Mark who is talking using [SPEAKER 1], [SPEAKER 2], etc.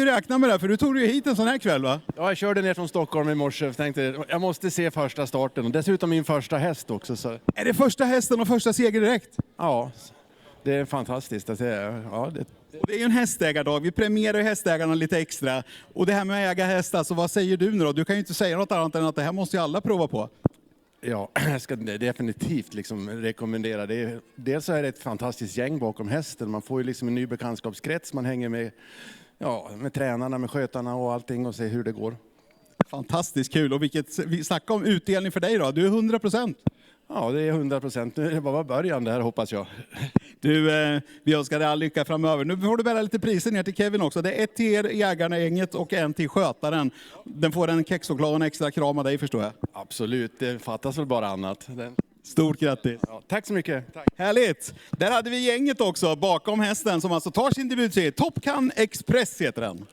[SPEAKER 1] Du räknar med det, för du tog ju hit en sån här kväll, va?
[SPEAKER 2] Ja, jag körde ner från Stockholm i morse och tänkte jag måste se första starten. Och dessutom min första häst också. Så.
[SPEAKER 1] Är det första hästen och första seger direkt?
[SPEAKER 2] Ja, det är fantastiskt. Ja,
[SPEAKER 1] Och det är ju en hästägardag. Vi premierar ju hästägarna lite extra. Och det här med att äga häst, alltså, vad säger du nu då? Du kan ju inte säga något annat än att det här måste ju alla prova på.
[SPEAKER 2] Ja, jag ska definitivt liksom rekommendera det. Dels så är det ett fantastiskt gäng bakom hästen. Man får ju liksom en ny bekantskapskrets. Man hänger med, med tränarna, med skötarna och allting och ser hur det går.
[SPEAKER 1] Fantastiskt kul. Och vi snackar om utdelning för dig då. Du är 100%.
[SPEAKER 2] Ja, det är 100%. Nu är det bara början där, hoppas jag.
[SPEAKER 1] Du, vi önskar dig all lycka framöver. Nu får du bära lite priser ner till Kevin också. Det är ett till er jägarna-gänget och en till skötaren. Den får en kexchoklad och en extra kram av dig, förstår jag.
[SPEAKER 2] Absolut, det fattas väl bara annat.
[SPEAKER 1] Stort grattis.
[SPEAKER 2] Ja, tack så mycket. Tack.
[SPEAKER 1] Härligt. Där hade vi gänget också bakom hästen som alltså tar sin debutserie. Top Gun Express heter den.